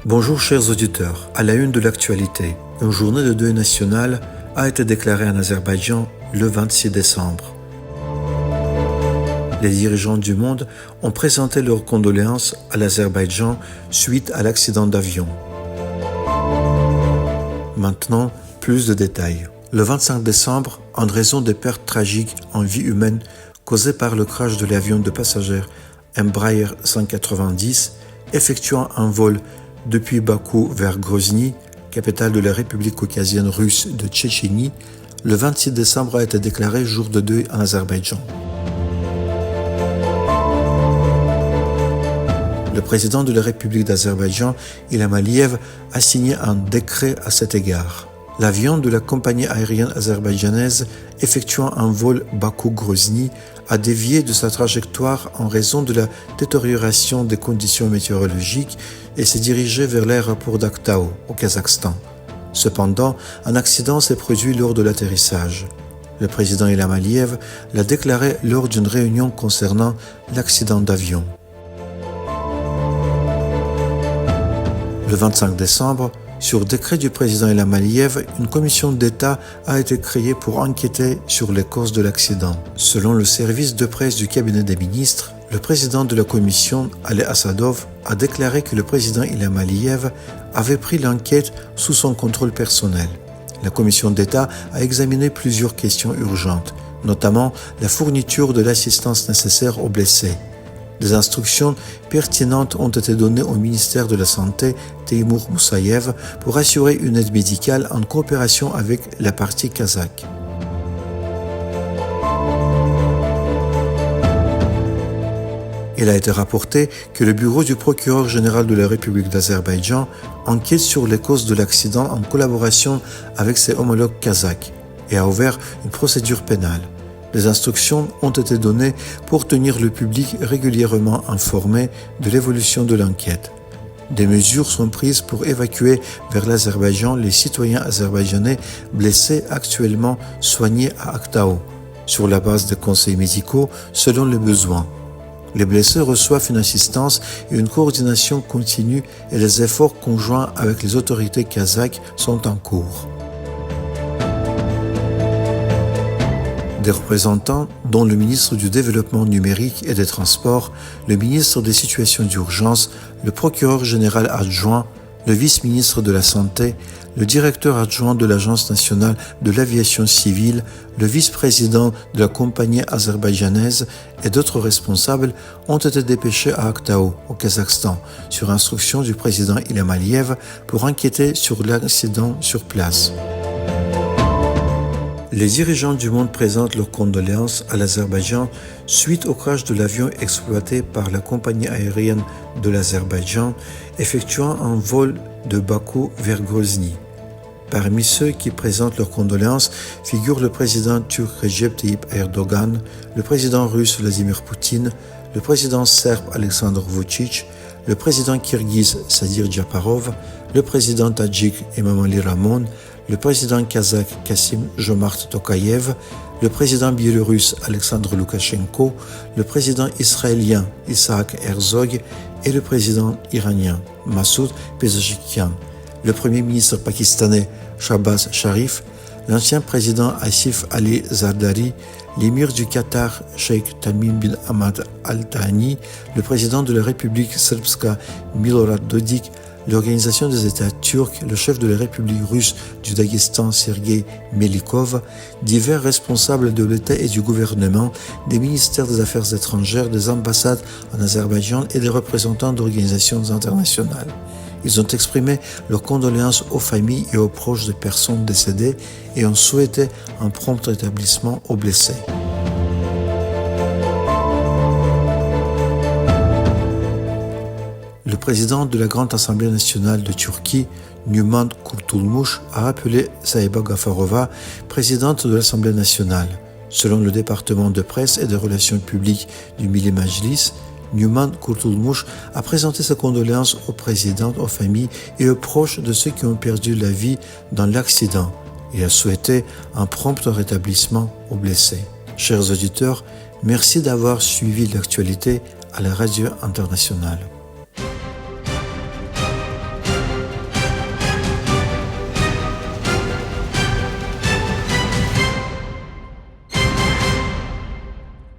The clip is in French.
Bonjour chers auditeurs, à la une de l'actualité, une journée de deuil national a été déclarée en Azerbaïdjan le 26 décembre. Les dirigeants du monde ont présenté leurs condoléances à l'Azerbaïdjan suite à l'accident d'avion. Maintenant, plus de détails. Le 25 décembre, en raison des pertes tragiques en vie humaine causées par le crash de l'avion de passagers Embraer 190, effectuant un vol depuis Bakou vers Grozny, capitale de la République caucasienne russe de Tchétchénie, le 26 décembre a été déclaré jour de deuil en Azerbaïdjan. Le président de la République d'Azerbaïdjan, Ilham Aliyev, a signé un décret à cet égard. L'avion de la compagnie aérienne azerbaïdjanaise effectuant un vol Bakou-Grozny a dévié de sa trajectoire en raison de la détérioration des conditions météorologiques et s'est dirigé vers l'aéroport d'Aktau, au Kazakhstan. Cependant, un accident s'est produit lors de l'atterrissage. Le président Ilham Aliyev l'a déclaré lors d'une réunion concernant l'accident d'avion. Le 25 décembre, sur décret du président Ilham Aliyev, une commission d'État a été créée pour enquêter sur les causes de l'accident. Selon le service de presse du cabinet des ministres, le président de la commission, Ali Assadov, a déclaré que le président Ilham Aliyev avait pris l'enquête sous son contrôle personnel. La commission d'État a examiné plusieurs questions urgentes, notamment la fourniture de l'assistance nécessaire aux blessés. Des instructions pertinentes ont été données au ministère de la Santé, Teimour Moussaïev, pour assurer une aide médicale en coopération avec la partie kazakh. Il a été rapporté que le bureau du procureur général de la République d'Azerbaïdjan enquête sur les causes de l'accident en collaboration avec ses homologues kazakhs et a ouvert une procédure pénale. Des instructions ont été données pour tenir le public régulièrement informé de l'évolution de l'enquête. Des mesures sont prises pour évacuer vers l'Azerbaïdjan les citoyens azerbaïdjanais blessés actuellement soignés à Aktau, sur la base des conseils médicaux selon les besoins. Les blessés reçoivent une assistance et une coordination continue et les efforts conjoints avec les autorités kazakhes sont en cours. Des représentants, dont le ministre du Développement numérique et des Transports, le ministre des Situations d'urgence, le procureur général adjoint, le vice-ministre de la Santé, le directeur adjoint de l'Agence nationale de l'aviation civile, le vice-président de la compagnie azerbaïdjanaise et d'autres responsables ont été dépêchés à Aktau, au Kazakhstan, sur instruction du président Ilham Aliyev pour enquêter sur l'accident sur place. Les dirigeants du monde présentent leurs condoléances à l'Azerbaïdjan suite au crash de l'avion exploité par la compagnie aérienne de l'Azerbaïdjan effectuant un vol de Bakou vers Grozny. Parmi ceux qui présentent leurs condoléances figurent le président turc Recep Tayyip Erdogan, le président russe Vladimir Poutine, le président serbe Aleksandar Vučić, le président kirghize Sadir Japarov, le président tadjik Emomali Rahmon, le président kazakh Kassym-Jomart Tokayev, le président biélorusse Alexandre Loukachenko, le président israélien Isaac Herzog et le président iranien Massoud Pezeshkian, le premier ministre pakistanais Shahbaz Sharif, l'ancien président Asif Ali Zardari, l'émir du Qatar Sheikh Tamim bin Hamad Al Thani, le président de la République Srpska Milorad Dodik, l'Organisation des États turcs, le chef de la République russe du Daghestan Sergei Melikov, divers responsables de l'État et du gouvernement, des ministères des Affaires étrangères, des ambassades en Azerbaïdjan et des représentants d'organisations internationales. Ils ont exprimé leurs condoléances aux familles et aux proches des personnes décédées et ont souhaité un prompt rétablissement aux blessés. Le président de la Grande Assemblée nationale de Turquie, Numan Kurtulmuş, a appelé Sahiba Gafarova, présidente de l'Assemblée nationale. Selon le département de presse et des relations publiques du Milli Majlis, Numan Kurtulmuş a présenté ses condoléances au président, aux familles et aux proches de ceux qui ont perdu la vie dans l'accident. Il a souhaité un prompt rétablissement aux blessés. Chers auditeurs, merci d'avoir suivi l'actualité à la radio internationale.